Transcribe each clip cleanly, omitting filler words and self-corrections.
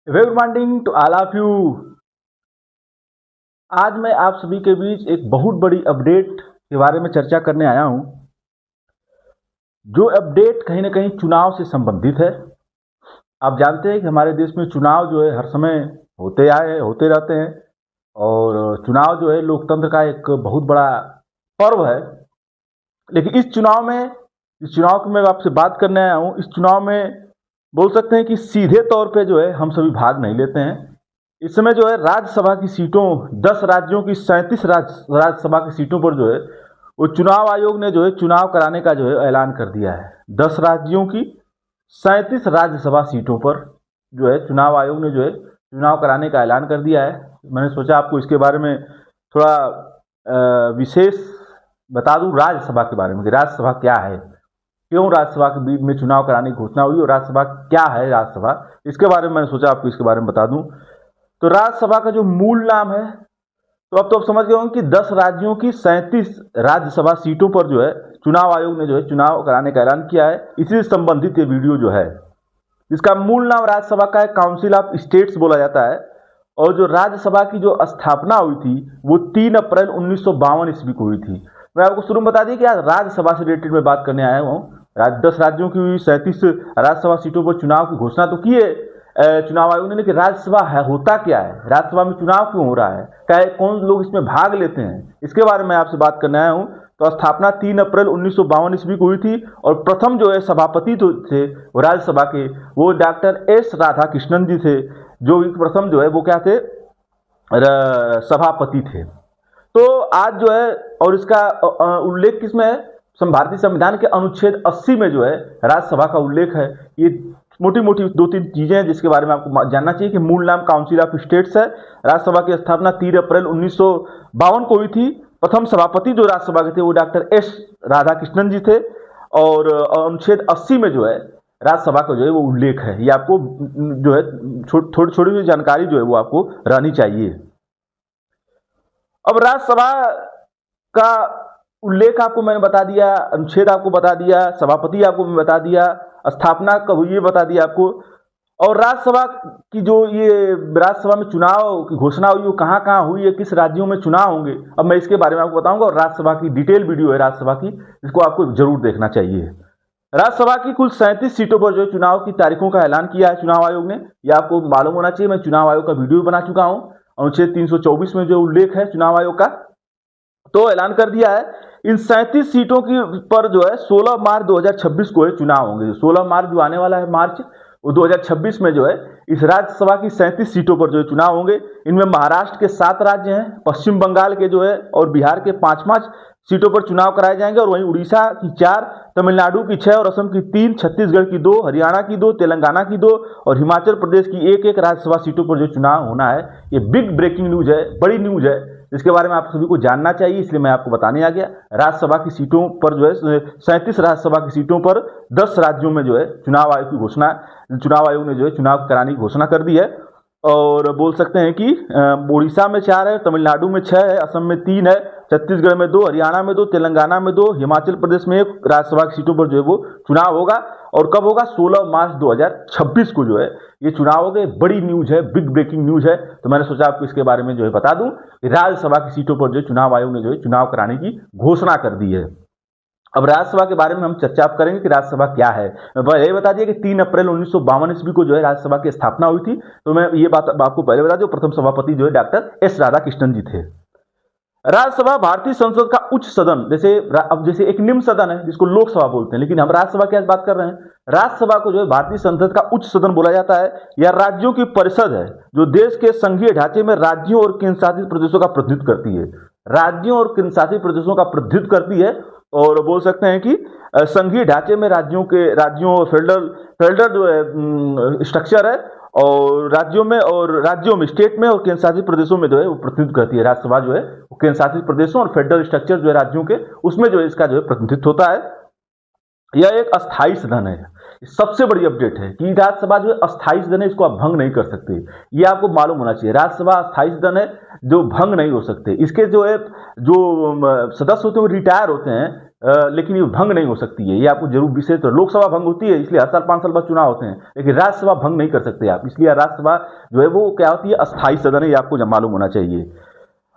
Very good morning to all of you. आज मैं आप सभी के बीच एक बहुत बड़ी अपडेट के बारे में चर्चा करने आया हूं। जो अपडेट कहीं ना कहीं चुनाव से संबंधित है। आप जानते हैं कि हमारे देश में चुनाव जो है हर समय होते रहते हैं और चुनाव जो है लोकतंत्र का एक बहुत बड़ा पर्व है। लेकिन इस चुनाव की मैं आपसे बात करने आया हूं। इस चुनाव में बोल सकते हैं कि सीधे तौर पे जो है हम सभी भाग नहीं लेते हैं। इस समय जो है राज्यसभा की सीटों 10 राज्यों की 37 राज्यसभा की सीटों पर जो है वो चुनाव आयोग ने जो है चुनाव कराने का जो है ऐलान कर दिया है। 10 राज्यों की 37 राज्यसभा सीटों पर जो है चुनाव आयोग ने जो है चुनाव कराने का ऐलान कर दिया है। मैंने सोचा आपको इसके बारे में थोड़ा विशेष बता दूं राज्यसभा के बारे में कि राज्यसभा क्या है, क्यों राज्यसभा के बीच में चुनाव कराने की घोषणा हुई और राज्यसभा क्या है। राज्यसभा इसके बारे में मैंने सोचा आपको इसके बारे में बता दूं। तो राज्यसभा का जो मूल नाम है, तो आप समझ गए होंगे कि 10 राज्यों की 37 राज्यसभा सीटों पर जो है चुनाव आयोग ने जो है चुनाव कराने का ऐलान किया है। इसी से संबंधित ये वीडियो जो है, इसका मूल नाम राज्यसभा का है काउंसिल ऑफ स्टेट्स बोला जाता है। और जो राज्यसभा की जो स्थापना हुई थी वो 3 अप्रैल 1952 ईस्वी को हुई थी। मैं आपको शुरू में बता दी कि आज राज्यसभा से रिलेटेड में बात करने आया हूँ। 10 राज्यों की 37 राज्यसभा सीटों पर चुनाव की घोषणा तो की है चुनाव आयोग ने कि राज्यसभा है होता क्या है, राज्यसभा में चुनाव क्यों हो रहा है, क्या कौन लोग इसमें भाग लेते हैं, इसके बारे में आपसे बात करने आया हूं। तो स्थापना 3 अप्रैल 1952 ईस्वी को हुई थी और प्रथम जो है सभापति तो थे वो राज्यसभा के वो डॉक्टर एस राधाकृष्णन जी थे, जो प्रथम जो है वो क्या थे सभापति थे। तो आज जो है और इसका उल्लेख किसमें है, भारतीय संविधान के अनुच्छेद 80 में जो है राज्यसभा का उल्लेख है। ये मोटी मोटी 2-3 चीजें हैं जिसके बारे में आपको जानना चाहिए कि मूल नाम काउंसिल ऑफ स्टेट्स है। राज्यसभा की स्थापना 3 अप्रैल 1952 को हुई थी। प्रथम सभापति जो राज्यसभा के थे वो डॉक्टर एस राधाकृष्णन जी थे और अनुच्छेद 80 में जो है राज्यसभा का जो है वो उल्लेख है। ये आपको जो है थोड़ी छोटी जानकारी जो है वो आपको रहनी चाहिए। अब राज्यसभा का उल्लेख आपको मैंने बता दिया, अनुच्छेद आपको बता दिया, सभापति आपको मैं बता दिया, स्थापना कब हुई ये बता दिया आपको। और राज्यसभा की जो ये राज्यसभा में चुनाव की घोषणा हुई वो कहाँ कहाँ हुई है, किस राज्यों में चुनाव होंगे, अब मैं इसके बारे में आपको बताऊंगा। और राज्यसभा की डिटेल वीडियो है राज्यसभा की, इसको आपको जरूर देखना चाहिए। राज्यसभा की कुल 37 सीटों पर जो चुनाव की तारीखों का ऐलान किया है चुनाव आयोग ने, यह आपको मालूम होना चाहिए। मैं चुनाव आयोग का वीडियो बना चुका हूं। अनुच्छेद 324 में जो उल्लेख है चुनाव आयोग का, तो ऐलान कर दिया है। इन 37 सीटों की पर जो है 16 मार्च 2026 को चुनाव होंगे। 16 मार्च जो आने वाला है मार्च वो 2026 में जो है इस राज्यसभा की 37 सीटों पर जो है चुनाव होंगे। इनमें महाराष्ट्र के 7 राज्य हैं, पश्चिम बंगाल के जो है और बिहार के 5-5 सीटों पर चुनाव कराए जाएंगे। और वहीं उड़ीसा की 4, तमिलनाडु की 6 और असम की 3, छत्तीसगढ़ की 2, हरियाणा की 2, तेलंगाना की 2 और हिमाचल प्रदेश की 1-1 राज्यसभा सीटों पर जो चुनाव होना है। ये बिग ब्रेकिंग न्यूज है, बड़ी न्यूज है, इसके बारे में आप सभी को जानना चाहिए, इसलिए मैं आपको बताने आ गया। राज्यसभा की सीटों पर जो है 37 राज्यसभा की सीटों पर 10 राज्यों में जो है चुनाव आयोग की घोषणा, चुनाव आयोग ने जो है चुनाव कराने की घोषणा कर दी है। और बोल सकते हैं कि उड़ीसा में 4 है, तमिलनाडु में 6 है, असम में 3 है, छत्तीसगढ़ में 2, हरियाणा में 2, तेलंगाना में 2, हिमाचल प्रदेश में 1 राज्यसभा की सीटों पर जो है वो चुनाव होगा। और कब होगा, 16 मार्च 2026 को जो है ये चुनाव हो गए। बड़ी न्यूज है, बिग ब्रेकिंग न्यूज है, तो मैंने सोचा आपको इसके बारे में जो है बता दूं। राज्यसभा की सीटों पर जो चुनाव आयोग ने जो है चुनाव कराने की घोषणा कर दी है। अब राज्यसभा के बारे में हम चर्चा करेंगे कि राज्यसभा क्या है। मैं यही बता दिया कि 3 अप्रैल 1952 ईस्वी को जो है राज्यसभा की स्थापना हुई थी। तो मैं ये बात आपको पहले बता दूं, प्रथम सभापति जो है डॉक्टर एस राधाकृष्णन जी थे। राज्यसभा भारतीय संसद का उच्च सदन, जैसे एक निम्न सदन है जिसको लोकसभा बोलते हैं, लेकिन हम राज्यसभा की आज बात कर रहे हैं। राज्यसभा को जो है भारतीय संसद का उच्च सदन बोला जाता है। यह राज्यों की परिषद है जो देश के संघीय ढांचे में राज्यों और केंद्र शासित प्रदेशों का प्रतिनिधित्व करती है। राज्यों और केंद्र शासित प्रदेशों का प्रतिनिधित्व करती है। और बोल सकते हैं कि संघीय ढांचे में राज्यों फेडरल जो है स्ट्रक्चर है और राज्यों में स्टेट में और केंद्र शासित प्रदेशों में जो है वो प्रतिनिधित्व करती है। राज्यसभा जो है वो केंद्र शासित प्रदेशों और फेडरल स्ट्रक्चर जो है राज्यों के, उसमें जो है इसका जो है प्रतिनिधित्व होता है। यह एक अस्थायी सदन है। सबसे बड़ी अपडेट है कि राज्यसभा जो है अस्थायी सदन है, इसको आप भंग नहीं कर सकते। ये आपको मालूम होना चाहिए, राज्यसभा अस्थायी सदन है जो भंग नहीं हो सकते। इसके जो है जो सदस्य होते हैं वो रिटायर होते हैं, लेकिन ये भंग नहीं हो सकती है। ये आपको जरूर विशेष, लोकसभा भंग होती है इसलिए हर साल 5 साल बाद चुनाव होते हैं, लेकिन राज्यसभा भंग नहीं कर सकते आप, इसलिए राज्यसभा जो है वो क्या होती है, अस्थायी सदन है, ये आपको मालूम होना चाहिए।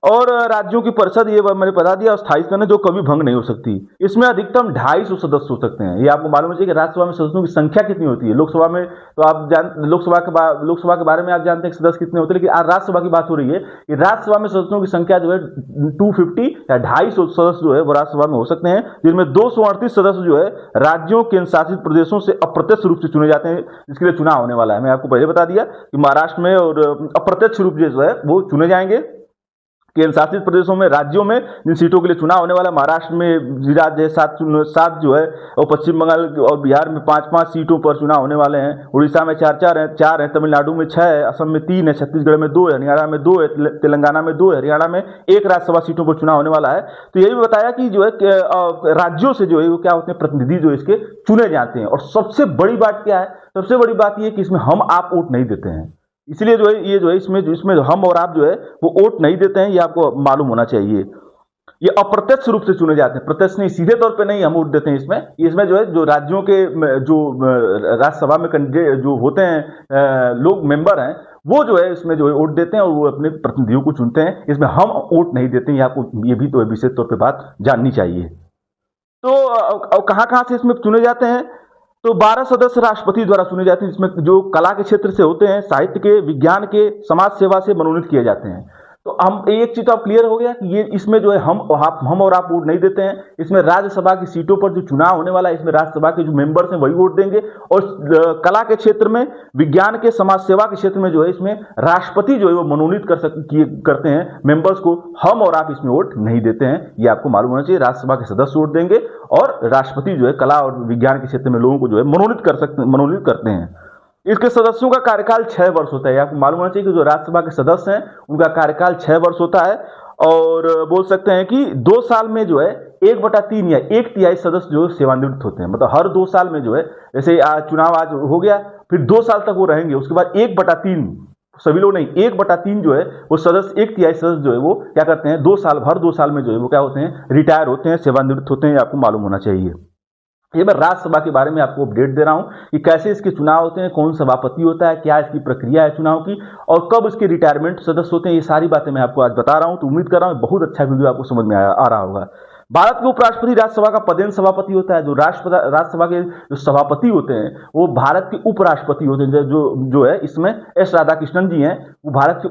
और राज्यों की परिषद, ये मैंने बता दिया, अस्थायी सदन है जो कभी भंग नहीं हो सकती। इसमें अधिकतम 250 सदस्य हो सकते हैं। ये आपको मालूम होना चाहिए कि राज्यसभा में सदस्यों की संख्या कितनी होती है। लोकसभा में तो आप लोकसभा के बारे में आप जानते हैं कि सदस्य कितने होते हैं, लेकिन आज राज्यसभा की बात हो रही है कि राज्यसभा में सदस्यों की संख्या जो है 250 या 250 सदस्य जो है वो राज्यसभा में हो सकते हैं, जिनमें 238 सदस्य जो है राज्यों, केंद्र शासित प्रदेशों से अप्रत्यक्ष रूप से चुने जाते हैं, जिसके लिए चुनाव होने वाला है। मैं आपको पहले बता दिया कि महाराष्ट्र में और अप्रत्यक्ष रूप जो है वो चुने जाएंगे। केंद्र शासित प्रदेशों में, राज्यों में जिन सीटों के लिए चुनाव होने वाला है, महाराष्ट्र में गुजरात है 7 जो है, और पश्चिम बंगाल और बिहार में 5-5 सीटों पर चुनाव होने वाले हैं। उड़ीसा में 4 हैं, तमिलनाडु में 6 है, असम में 3 है, छत्तीसगढ़ में 2 है, हरियाणा में 2 है, तेलंगाना में 2 है, हरियाणा में 1 राज्यसभा सीटों पर चुनाव होने वाला है। तो यही बताया कि जो है राज्यों से जो है वो क्या होते हैं, प्रतिनिधि जो इसके चुने जाते हैं। और सबसे बड़ी बात क्या है, सबसे बड़ी बात यह कि इसमें हम आप वोट नहीं देते हैं, इसलिए जो है ये जो है इसमें हम और आप जो है वो वोट नहीं देते हैं, ये आपको मालूम होना चाहिए। ये अप्रत्यक्ष रूप से चुने जाते हैं, प्रत्यक्ष नहीं, सीधे तौर पे नहीं हम वोट देते हैं। इसमें जो है जो राज्यों के जो राज्यसभा में कैंडिडेट जो होते हैं, लोग मेंबर हैं, वो जो है इसमें जो है वोट देते हैं और वो अपने प्रतिनिधियों को चुनते हैं। इसमें हम वोट नहीं देते हैं, ये आपको ये भी तो विशेष तौर पर बात जाननी चाहिए। तो कहाँ से इसमें चुने जाते हैं, तो 12 सदस्य राष्ट्रपति द्वारा चुने जाते हैं, जिसमें जो कला के क्षेत्र से होते हैं, साहित्य के, विज्ञान के, समाज सेवा से मनोनीत किए जाते हैं। तो हम एक चीज तो अब क्लियर हो गया कि ये इसमें जो है हम और आप वोट नहीं देते हैं। इसमें राज्यसभा की सीटों पर जो चुनाव होने वाला है, इसमें राज्यसभा के जो मेंबर्स हैं वही वोट देंगे। और कला के क्षेत्र में, विज्ञान के, समाज सेवा के क्षेत्र में जो है इसमें राष्ट्रपति जो है वो मनोनीत करते हैं मेंबर्स को। हम और आप इसमें वोट नहीं देते हैं, ये आपको मालूम होना चाहिए। राज्यसभा के सदस्य वोट देंगे और राष्ट्रपति जो है कला और विज्ञान के क्षेत्र में लोगों को जो है मनोनीत करते हैं। इसके सदस्यों का कार्यकाल 6 वर्ष होता है। आपको मालूम होना चाहिए कि जो राज्यसभा के सदस्य हैं उनका कार्यकाल 6 वर्ष होता है। और बोल सकते हैं कि 2 साल में जो है 1/3 या 1/3 सदस्य जो सेवानिवृत्त होते हैं। मतलब हर 2 साल में जो है, जैसे चुनाव आज हो गया, फिर 2 साल तक वो रहेंगे, उसके बाद 1/3, सभी लोग नहीं, 1/3 जो है वो सदस्य, 1/3 सदस्य जो है वो क्या करते हैं, 2 साल में जो है वो क्या होते हैं, रिटायर होते हैं, सेवानिवृत्त होते हैं। आपको मालूम होना चाहिए। ये मैं राज्यसभा के बारे में आपको अपडेट दे रहा हूं कि कैसे इसके चुनाव होते हैं, कौन सभापति होता है, क्या इसकी प्रक्रिया है चुनाव की, और कब इसके रिटायरमेंट सदस्य होते हैं। ये सारी बातें मैं आपको आज बता रहा हूं। तो उम्मीद कर रहा हूं बहुत अच्छा वीडियो आपको समझ में आ रहा होगा। भारत के उपराष्ट्रपति राज्यसभा का पदेन सभापति होता है। जो राज्यसभा के जो सभापति होते हैं वो भारत के उपराष्ट्रपति होते हैं। जो है इसमें एस राधाकृष्णन जी हैं, वो भारत के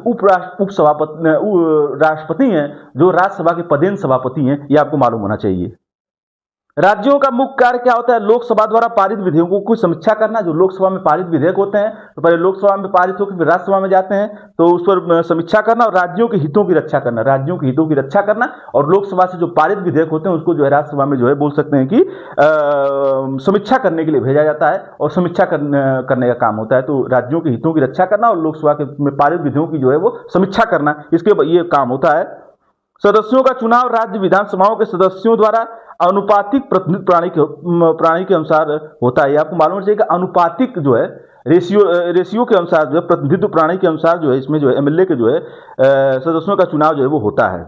राष्ट्रपति हैं, जो राज्यसभा के पदेन सभापति हैं। ये आपको मालूम होना चाहिए। राज्यों का मुख्य कार्य क्या होता है, लोकसभा द्वारा पारित विधेयकों की समीक्षा करना। जो लोकसभा में पारित विधेयक होते हैं तो पहले लोकसभा में पारित होकर फिर राज्यसभा में जाते हैं, तो उस पर समीक्षा करना और राज्यों के हितों की रक्षा करना, और लोकसभा से जो पारित विधेयक होते हैं उसको जो है राज्यसभा में जो है बोल सकते हैं कि समीक्षा करने के लिए भेजा जाता है और समीक्षा करने का काम होता है। तो राज्यों के हितों की रक्षा करना और लोकसभा के में पारित विधेयकों की जो है वो समीक्षा करना, इसके ये काम होता है। सदस्यों का चुनाव राज्य विधानसभाओं के सदस्यों द्वारा अनुपातिक प्रतिनिधित्व प्रणाली के अनुसार होता है। आपको मालूम चाहिए कि अनुपातिक जो है रेशियो के अनुसार जो है, प्रतिनिधित्व प्रणाली के अनुसार जो है इसमें जो है एमएलए के जो है सदस्यों का चुनाव जो है वो होता है।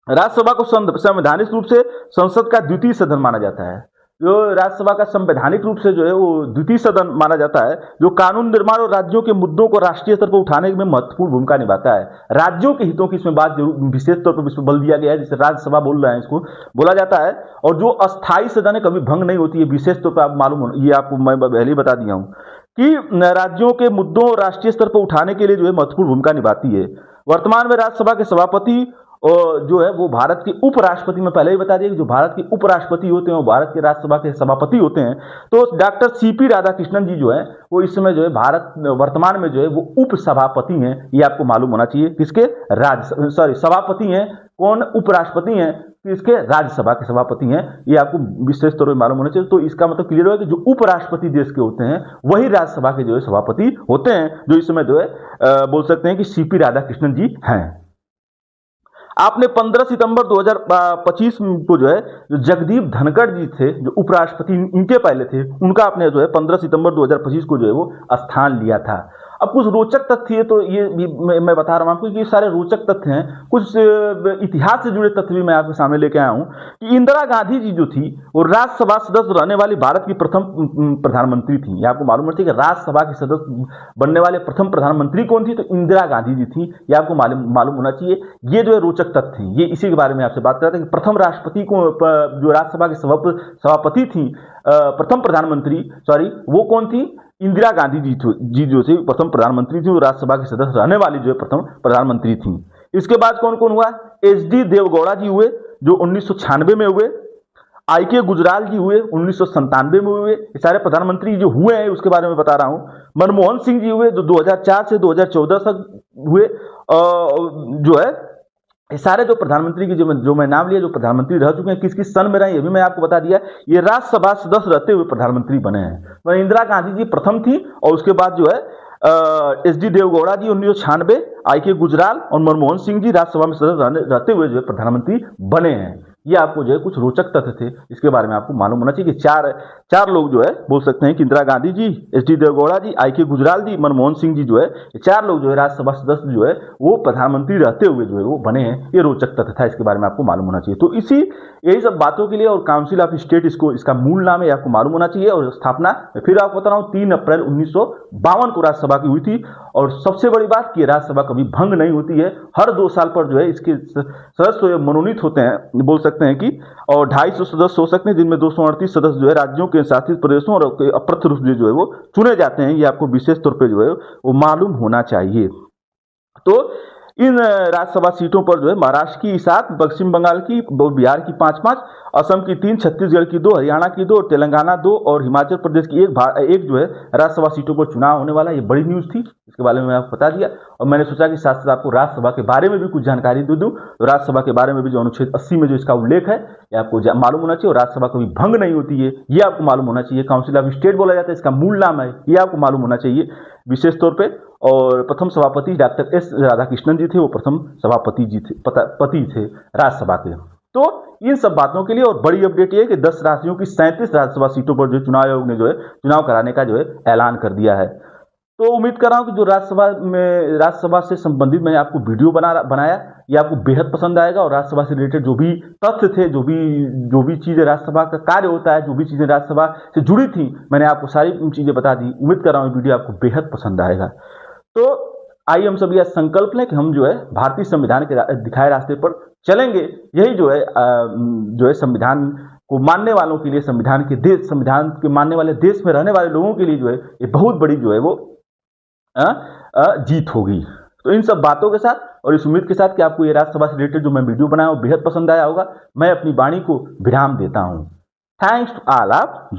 राज्यसभा को संवैधानिक रूप से संसद का द्वितीय सदन माना जाता है। जो राज्यसभा का संवैधानिक रूप से जो है वो द्वितीय सदन माना जाता है, जो कानून निर्माण और राज्यों के मुद्दों को राष्ट्रीय स्तर पर उठाने में महत्वपूर्ण भूमिका निभाता है। राज्यों के हितों की इसमें बात विशेष तौर पर बल दिया गया है, जिसे राज्यसभा बोल रहे हैं, इसको बोला जाता है। और जो अस्थायी सदन है कभी भंग नहीं होती है, विशेष तौर पर आप मालूम, ये आपको मैं पहले ही बता दिया हूँ कि राज्यों के मुद्दों राष्ट्रीय स्तर पर उठाने के लिए जो है महत्वपूर्ण भूमिका निभाती है। वर्तमान में राज्यसभा के सभापति और जो है वो भारत के उपराष्ट्रपति, में पहले ही बता दिया कि जो भारत के उपराष्ट्रपति होते हैं वो भारत के राज्यसभा के सभापति होते हैं। तो डॉक्टर सीपी राधाकृष्णन जी जो है वो इस समय जो है वर्तमान में जो है वो उप सभापति हैं। ये आपको मालूम होना चाहिए। किसके? सभापति हैं कौन? उपराष्ट्रपति हैं, इसके राज्यसभा के सभापति हैं। ये आपको विशेष तौर पर मालूम होना चाहिए। तो इसका मतलब क्लियर होगा कि जो उपराष्ट्रपति देश के होते हैं वही राज्यसभा के जो है सभापति होते हैं, जो इस समय जो है बोल सकते हैं कि सीपी राधाकृष्णन जी हैं। आपने 15 सितंबर 2025 को जो है जो जगदीप धनखड़ जी थे जो उपराष्ट्रपति इनके पहले थे, उनका आपने जो है 15 सितंबर 2025 को जो है वो स्थान लिया था। अब कुछ रोचक तथ्य है, तो ये भी मैं बता रहा हूँ आपको कि ये सारे रोचक तथ्य हैं। कुछ इतिहास से जुड़े तथ्य भी मैं आपके सामने लेके आया हूँ कि इंदिरा गांधी जी जो थी वो राज्यसभा सदस्य रहने वाली भारत की प्रथम प्रधानमंत्री थी। ये आपको मालूम है कि राज्यसभा की सदस्य बनने वाले प्रथम प्रधानमंत्री कौन थी, तो इंदिरा गांधी जी थी। ये आपको मालूम होना चाहिए। ये जो है रोचक तथ्य हैं, ये इसी के बारे में आपसे बात कर रहे थे कि प्रथम राष्ट्रपति को जो राज्यसभा की सभापति थी, प्रथम प्रधानमंत्री वो कौन थी, इंदिरा गांधी जी जो थी प्रथम प्रधानमंत्री थी, वो राज्यसभा के सदस्य रहने वाली जो है प्रथम प्रधानमंत्री थी। इसके बाद कौन कौन हुआ, एच.डी. देवगौड़ा जी हुए जो 1996 में हुए, आई.के. गुजराल जी हुए 1997 में हुए। ये सारे प्रधानमंत्री जो हुए हैं उसके बारे में बता रहा हूं। मनमोहन सिंह जी हुए जो 2004 से 2014 तक हुए। जो है ये सारे जो प्रधानमंत्री की जो मैं नाम लिया, जो प्रधानमंत्री रह चुके हैं, किस किस सन में रहे, ये भी मैं आपको बता दिया। ये राज्यसभा सदस्य रहते हुए प्रधानमंत्री बने हैं। तो इंदिरा गांधी जी प्रथम थी और उसके बाद जो है एच.डी. देवगौड़ा जी 1996, आई.के. गुजराल और मनमोहन सिंह जी राज्यसभा में सदस्य रहते हुए जो है प्रधानमंत्री बने हैं। ये आपको जो है कुछ रोचक तथ्य थे, इसके बारे में आपको मालूम होना चाहिए कि चार लोग जो है बोल सकते हैं कि इंदिरा गांधी जी, एच.डी. देवगौड़ा जी, आई.के. गुजराल जी, मनमोहन सिंह जी जो है, ये चार लोग जो है राज्यसभा सदस्य जो है वो प्रधानमंत्री रहते हुए जो है वो बने हैं। ये रोचक तथ्य था, इसके बारे में आपको मालूम होना चाहिए। तो यही सब बातों के लिए, और काउंसिल ऑफ स्टेट इसका मूल नाम है, आपको मालूम होना चाहिए। और स्थापना फिर आपको बता रहा हूँ 3 अप्रैल 1952 को राज्यसभा की हुई थी। और सबसे बड़ी बात कि राज्यसभा कभी भंग नहीं होती है। हर 2 साल पर जो है इसके सदस्य मनोनीत होते हैं, बोल सकते हैं कि, और 250 सदस्य हो सकते हैं, जिनमें 238 सदस्य जो है राज्यों के शासित प्रदेशों और अप्रत्यक्ष रूप से जो है वो चुने जाते हैं। ये आपको विशेष तौर पे जो है वो मालूम होना चाहिए। तो इन राज्यसभा सीटों पर जो है महाराष्ट्र की 7, पश्चिम बंगाल की, बिहार की 5-5, असम की 3, छत्तीसगढ़ की 2, हरियाणा की 2, तेलंगाना 2 और हिमाचल प्रदेश की एक जो है राज्यसभा सीटों पर चुनाव होने वाला है। ये बड़ी न्यूज़ थी, इसके बारे में मैं आपको बता दिया। और मैंने सोचा कि साथ साथ आपको राज्यसभा के बारे में भी कुछ जानकारी दे दूं। तो राज्यसभा के बारे में भी जो अनुच्छेद 80 में जो इसका उल्लेख है, ये आपको मालूम होना चाहिए। और राज्यसभा कभी भंग नहीं होती है, ये आपको मालूम होना चाहिए। काउंसिल ऑफ स्टेट बोला जाता है, इसका मूल नाम है, ये आपको मालूम होना चाहिए विशेष तौर पे। और प्रथम सभापति डॉक्टर एस राधाकृष्णन जी थे, वो प्रथम सभापति जी थे, पति थे राज्यसभा के। तो इन सब बातों के लिए और बड़ी अपडेट ये है कि 10 राज्यों की 37 राज्यसभा सीटों पर जो चुनाव आयोग ने जो है चुनाव कराने का जो है ऐलान कर दिया है। तो उम्मीद कर रहा हूं कि जो राज्यसभा से संबंधित मैंने आपको वीडियो बनाया, ये आपको बेहद पसंद आएगा। और राज्यसभा से रिलेटेड जो भी तथ्य थे, जो भी चीजें राज्यसभा का कार्य होता है, जो भी चीजें राज्यसभा से जुड़ी थी, मैंने आपको सारी चीजें बता दी। उम्मीद कर रहा हूँ वीडियो आपको बेहद पसंद आएगा। तो आइए हम सब यह संकल्प लें कि हम जो है भारतीय संविधान के दिखाए रास्ते पर चलेंगे। यही जो है संविधान को मानने वालों के लिए, संविधान के मानने वाले देश में रहने वाले लोगों के लिए जो है ये बहुत बड़ी जो है वो जीत होगी। तो इन सब बातों के साथ और इस उम्मीद के साथ कि आपको ये राज्यसभा से रिलेटेड जो मैं वीडियो बनाया वो बेहद पसंद आया होगा, मैं अपनी वाणी को विराम देता हूं। Thanks to all of you.